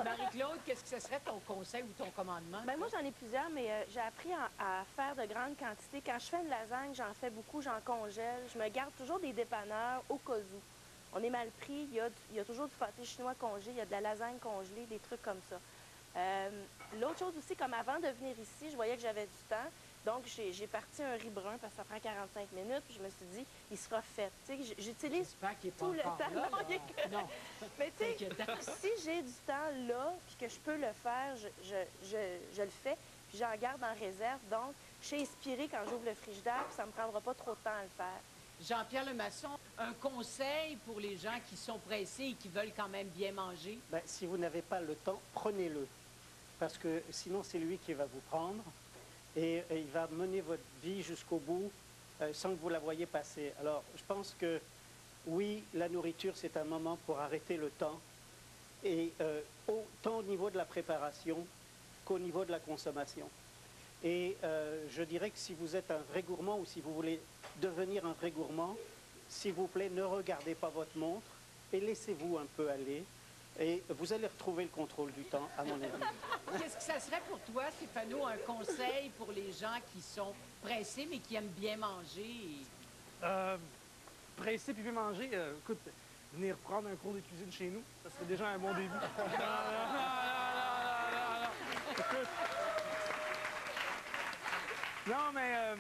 Marie-Claude, qu'est-ce que ce serait ton conseil ou ton commandement? Ben moi, j'en ai plusieurs, mais j'ai appris à faire de grandes quantités. Quand je fais une lasagne, j'en fais beaucoup, j'en congèle. Je me garde toujours des dépanneurs au cas où. On est mal pris, il y a toujours du pâté chinois congelé, il y a de la lasagne congelée, des trucs comme ça. L'autre chose aussi, comme avant de venir ici, je voyais que j'avais du temps. Donc, j'ai parti un riz brun parce que ça prend 45 minutes. Puis je me suis dit, il sera fait. J'utilise tout le temps. Là, Non, non. mais tu sais, si j'ai du temps là, puis que je peux le faire, je le fais. Puis j'en garde en réserve. Donc, je suis inspirée quand j'ouvre le frigidaire, puis ça ne me prendra pas trop de temps à le faire. Jean-Pierre Lemasson, un conseil pour les gens qui sont pressés et qui veulent quand même bien manger? Ben, si vous n'avez pas le temps, prenez-le. Parce que sinon, c'est lui qui va vous prendre et il va mener votre vie jusqu'au bout sans que vous la voyiez passer. Alors, je pense que oui, la nourriture, c'est un moment pour arrêter le temps. Et autant au niveau de la préparation qu'au niveau de la consommation. Et je dirais que si vous êtes un vrai gourmand ou si vous voulez devenir un vrai gourmand, s'il vous plaît, ne regardez pas votre montre et laissez-vous un peu aller. Et vous allez retrouver le contrôle du temps, à mon avis. Qu'est-ce que ça serait pour toi, Stéphano, un conseil pour les gens qui sont pressés mais qui aiment bien manger? Pressé puis bien manger, écoute, venir prendre un cours de cuisine chez nous, ça serait déjà un bon début. Écoute. Non, mais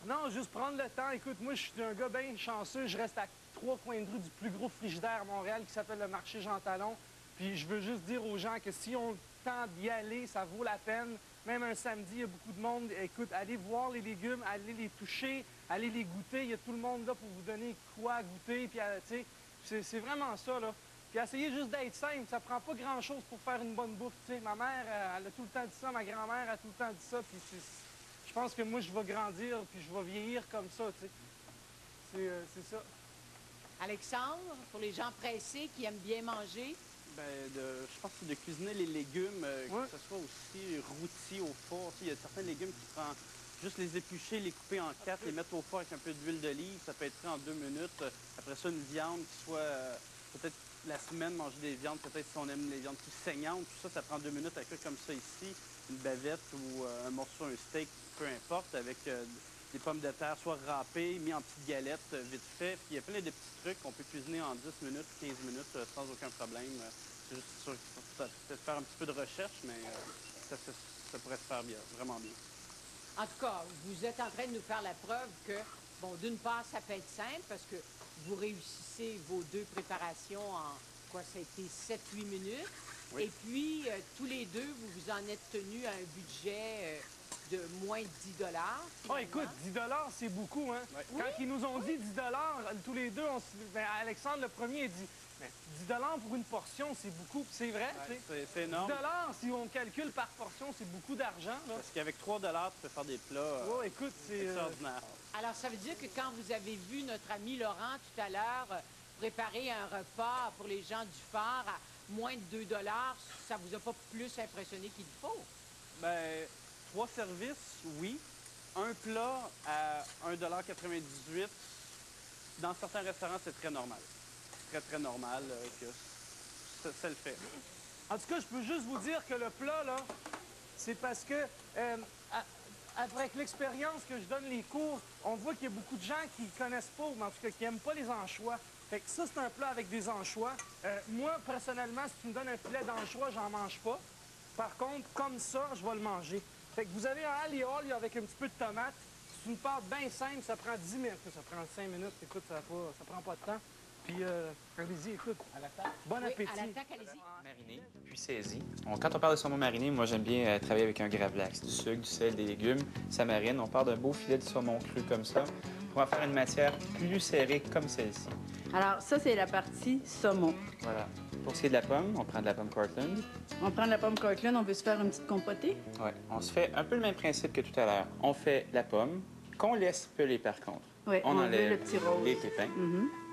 non, juste prendre le temps. Écoute, moi, je suis un gars bien chanceux. Je reste à 3 coins de rue du plus gros frigidaire à Montréal qui s'appelle le marché Jean Talon. Puis je veux juste dire aux gens que si on a le temps d'y aller, ça vaut la peine. Même un samedi, il y a beaucoup de monde. Écoute, allez voir les légumes, allez les toucher, allez les goûter. Il y a tout le monde là pour vous donner quoi goûter. Puis, tu sais, c'est vraiment ça, là. Puis essayez juste d'être simple. Ça prend pas grand-chose pour faire une bonne bouffe, tu sais. Ma mère, elle a tout le temps dit ça. Ma grand-mère a tout le temps dit ça. Puis je pense que moi, je vais grandir, puis je vais vieillir comme ça, tu sais. C'est ça. Alexandre, pour les gens pressés qui aiment bien manger? Ben, je pense que de cuisiner les légumes, que ce soit aussi rôti au four. Il y a certains légumes qui prennent juste les éplucher, les couper en 4, les mettre au four avec un peu d'huile d'olive. Ça peut être fait en 2 minutes. Après ça, une viande qui soit peut-être la semaine, manger des viandes, peut-être si on aime les viandes plus saignantes. Tout ça, ça prend 2 minutes à cuire comme ça ici. Une bavette ou un morceau, un steak, peu importe, avec des pommes de terre, soit râpées, mis en petites galettes, vite fait. Puis il y a plein de petits trucs qu'on peut cuisiner en 10 minutes, 15 minutes, sans aucun problème. C'est juste sûr qu'il faut peut-être faire un petit peu de recherche, mais ça pourrait se faire bien, vraiment bien. En tout cas, vous êtes en train de nous faire la preuve que, bon, d'une part, ça peut être simple parce que vous réussissez vos 2 préparations en, quoi, ça a été 7-8 minutes. Oui. Et puis, tous les deux, vous vous en êtes tenus à un budget de moins de 10 $. Oh, écoute, 10 $, c'est beaucoup, hein? Ouais. Quand ils nous ont dit 10 $, tous les deux, Alexandre, le premier, a dit, mais 10 $ pour une portion, c'est beaucoup. C'est vrai, tu sais. C'est énorme. 10 $, si on calcule par portion, c'est beaucoup d'argent. Parce qu'avec 3 $, tu peux faire des plats écoute, c'est extraordinaires. Alors, ça veut dire que quand vous avez vu notre ami Laurent tout à l'heure préparer un repas pour les gens du phare à moins de 2 $, ça vous a pas plus impressionné qu'il faut? Bien, 3 services, oui. Un plat à 1,98 $, dans certains restaurants, c'est très normal. Très, très normal que ça le fait. En tout cas, je peux juste vous dire que le plat, là, c'est parce que, avec l'expérience que je donne les cours, on voit qu'il y a beaucoup de gens qui ne connaissent pas, ou en tout cas qui n'aiment pas les anchois. Fait que ça, c'est un plat avec des anchois. Moi, personnellement, si tu me donnes un filet d'anchois, j'en mange pas. Par contre, comme ça, je vais le manger. Fait que vous avez un ail et oli avec un petit peu de tomate. C'est une pâte bien simple, ça prend 10 minutes. Ça prend 5 minutes, écoute, ça prend pas de temps. Puis, allez-y, écoute. À l'attaque. Bon appétit. À l'attaque, allez-y. Mariné, puis saisi. Quand on parle de saumon mariné, moi, j'aime bien travailler avec un gravlax. Du sucre, du sel, des légumes, ça marine. On part d'un beau filet de saumon cru comme ça pour en faire une matière plus serrée comme celle-ci. Alors, ça, c'est la partie saumon. Voilà. Pour ce qui est de la pomme, on prend de la pomme Cortland. On prend de la pomme Cortland, on veut se faire une petite compotée? Oui. On se fait un peu le même principe que tout à l'heure. On fait la pomme, qu'on laisse peler par contre. Oui, on enlève le petit rose. les pépins.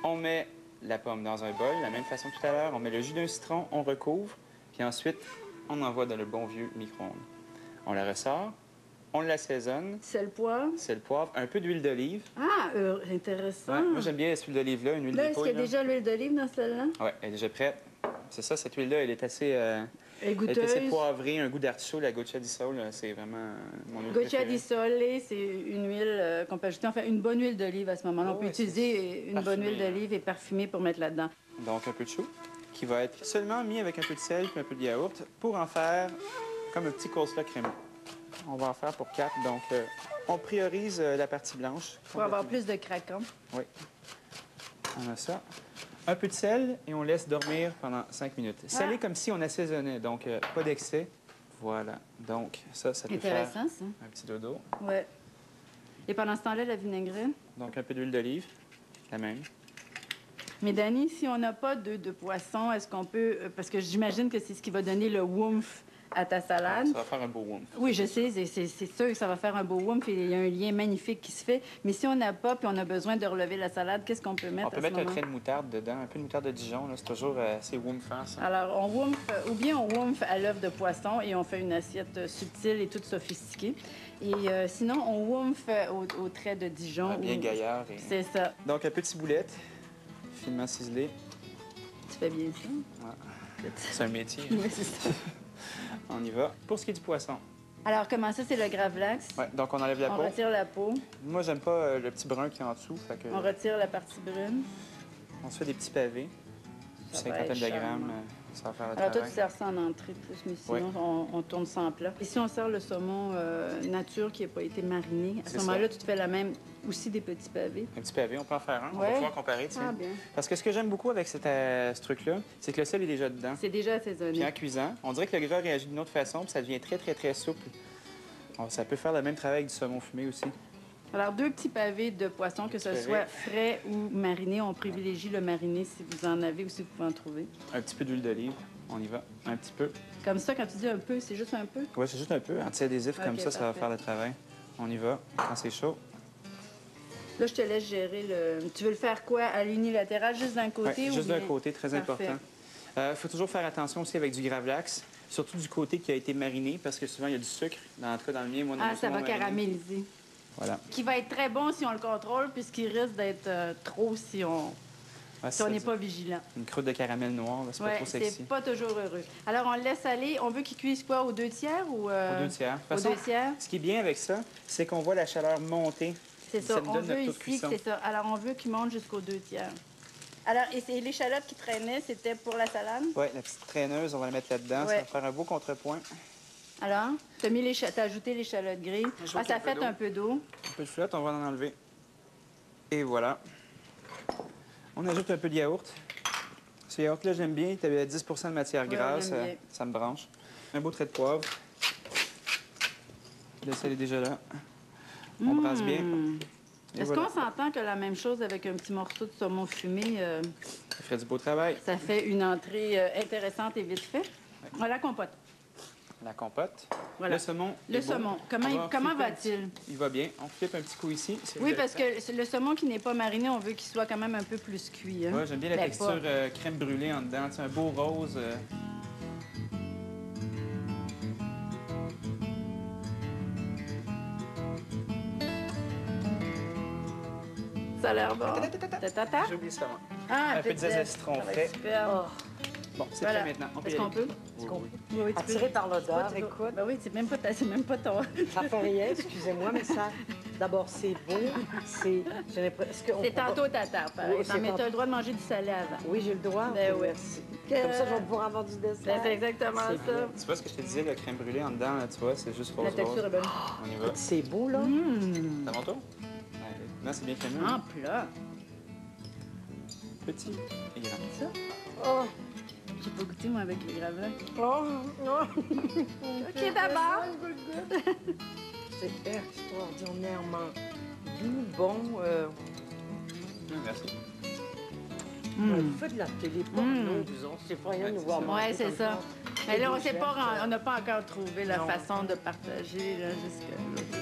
On met la pomme dans un bol, de la même façon que tout à l'heure. On met le jus d'un citron, on recouvre, puis ensuite, on envoie dans le bon vieux micro-ondes. On la ressort, on l'assaisonne. Sel, poivre, un peu d'huile d'olive. Ah, intéressant. Ouais, moi, j'aime bien cette huile d'olive-là, une huile là, d'épaule. Est-ce qu'il y a déjà l'huile d'olive dans celle-là? Oui, elle est déjà prête. C'est ça, cette huile-là, elle est assez, elle est assez poivrée, un goût d'artichaut. La goccia di sole, c'est vraiment mon huile Goccia préférée. di sole, c'est une huile qu'on peut ajouter, enfin une bonne huile d'olive à ce moment-là. On peut utiliser une bonne huile d'olive et parfumée pour mettre là-dedans. Donc un peu de chou, qui va être seulement mis avec un peu de sel et un peu de yaourt pour en faire comme un petit coleslaw crémeux. On va en faire pour 4, donc on priorise la partie blanche. Pour avoir plus de craquant. Oui. On a ça. Un peu de sel et on laisse dormir pendant 5 minutes. Salé comme si on assaisonnait, donc pas d'excès. Voilà. Donc ça peut faire Intéressant, ça. un petit dodo. Oui. Et pendant ce temps-là, la vinaigrette. Donc un peu d'huile d'olive, la même. Mais Dani, si on n'a pas d'œufs de poisson, est-ce qu'on peut... Parce que j'imagine que c'est ce qui va donner le woomph à ta salade. Ça va faire un beau woomph. Oui, je sais, c'est sûr que ça va faire un beau woomph et il y a un lien magnifique qui se fait. Mais si on n'a pas puis on a besoin de relever la salade, qu'est-ce qu'on peut mettre On peut mettre un trait de moutarde dedans, un peu de moutarde de Dijon. C'est toujours assez woomphan, ça. Alors, on woomph, ou bien on woomph à l'œuf de poisson et on fait une assiette subtile et toute sophistiquée. Et sinon, on woomph au trait de Dijon. Bien gaillard. Et... C'est ça. Donc, un petit boulette, finement ciselé. Tu fais bien ça? Ouais. C'est un métier. Oui, c'est ça. On y va. Pour ce qui est du poisson. Alors, comment ça, c'est le gravlax? Ouais, donc on enlève la On peau. retire la peau. Moi, j'aime pas le petit brun qui est en dessous. Fait que... On retire la partie brune. On se fait des petits pavés. Une Ça va cinquantaine être de grammes, charmant. ça va faire le Alors, toi, travail. tu sers ça en entrée plus, mais sinon, on tourne ça en plat. Ici, on sert le saumon nature qui n'a pas été mariné. À ce moment-là, tu te fais la même, aussi des petits pavés. Un petit pavé, on peut en faire un. On Ouais. va pouvoir comparer, tiens. Ah, bien. Parce que ce que j'aime beaucoup avec ce truc-là, c'est que le sel est déjà dedans. C'est déjà assaisonné. Puis en cuisant, on dirait que le gras réagit d'une autre façon, puis ça devient très, très, très souple. Alors, ça peut faire le même travail avec du saumon fumé aussi. Alors, 2 petits pavés de poisson, que ce Petit soit pavé. frais ou mariné. On privilégie le mariné si vous en avez ou si vous pouvez en trouver. Un petit peu d'huile d'olive. On y va. Un petit peu. Comme ça, quand tu dis un peu, c'est juste un peu? Oui, c'est juste un peu. Anti-adhésif, comme Ok, ça va parfait. faire le travail. On y va. Quand c'est chaud. Là, je te laisse gérer le... Tu veux le faire quoi? À l'unilatéral, juste d'un côté? Ouais, ou juste bien- d'un côté, très Parfait. important. Il faut toujours faire attention aussi avec du gravlax, surtout du côté qui a été mariné, parce que souvent, il y a du sucre. En tout cas, dans le mien, moi, Ah, ça va mariné. caraméliser. Voilà. Qui va être très bon si on le contrôle, puisqu'il risque d'être trop si on Ouais, si on c'est n'est ça. pas vigilant. Une croûte de caramel noir, là, c'est pas Ouais, trop sexy. c'est pas toujours heureux. Alors, on le laisse aller. On veut qu'il cuise quoi, aux 2 tiers ou... Aux 2 tiers. De toute Aux façon, 2 tiers? ce qui est bien avec ça, c'est qu'on voit la chaleur monter. C'est ça. nous On donne veut notre taux de ici que cuisson. c'est ça. Alors, on veut qu'il monte jusqu'aux 2 tiers. Alors, et l'échalote qui traînait, c'était pour la salade? Oui, la petite traîneuse, on va la mettre là-dedans. Ouais. Ça va faire un beau contrepoint. Alors, t'as ajouté l'échalote grise. J'ajoute Ah, ça un peu fait d'eau. un peu d'eau. Un peu de flotte, on va en enlever. Et voilà. On ajoute un peu de yaourt. Ce yaourt-là, j'aime bien. Tu avais 10 de matière Ouais, grasse. j'aime bien. Ça me branche. Un beau trait de poivre. Le sel est déjà là. On brasse bien. Et Est-ce voilà. qu'on s'entend que la même chose avec un petit morceau de saumon fumé, Ça ferait du beau travail. ça fait une entrée intéressante et vite fait? Voilà la compote. La compote. Voilà. Le saumon. Le est beau. saumon, On va comment flipper un petit- va-t-il? Il va bien. On flippe un petit coup ici. c'est Oui, le parce temps. que le saumon qui n'est pas mariné, on veut qu'il soit quand même un peu plus cuit. Hein? Ouais, j'aime bien la Ben, texture pas. crème brûlée en dedans. C'est un beau rose. Ça a l'air bon. Tata? J'ai oublié ça, moi. Ah, Un peu de zeste citron Ça va être frais. super. Bon, c'est Voilà. prêt maintenant. On peut y Est-ce qu'on aller. peut? Oui, oui. Oui, oui, tu peux. Attiré par l'odeur, C'est pas toujours- écoute. Ben oui, c'est même pas ton... Ça fait rien, excusez-moi, mais ça. D'abord, c'est beau. C'est. J'ai l'impression. C'est tantôt tata, par Oui, exemple, c'est mais tantôt. tu as le droit de manger du salé avant. Oui, j'ai le droit. Ben Oui, oui. merci. Comme ça, je vais pouvoir avoir du dessert. C'est exactement C'est ça. bien. Tu vois ce que je te disais, la crème brûlée en dedans, là, tu vois, c'est juste rose. La texture rose. est bonne. On y va. C'est beau, là. Mmh. C'est à mon tour? Allez. Non, c'est bien crémeux. En plat. Petit et grand. Ça? Oh, J'ai pas goûté, moi, avec les gravats. oh, oh. OK, d'abord. C'est extraordinairement doux, bon. Merci. Vous faites de la télé porno, vous autres. C'est pas rien de nous voir manger Ouais, c'est comme ça. Mais là, on n'a pas encore trouvé la Non. façon de partager là, jusque l'autre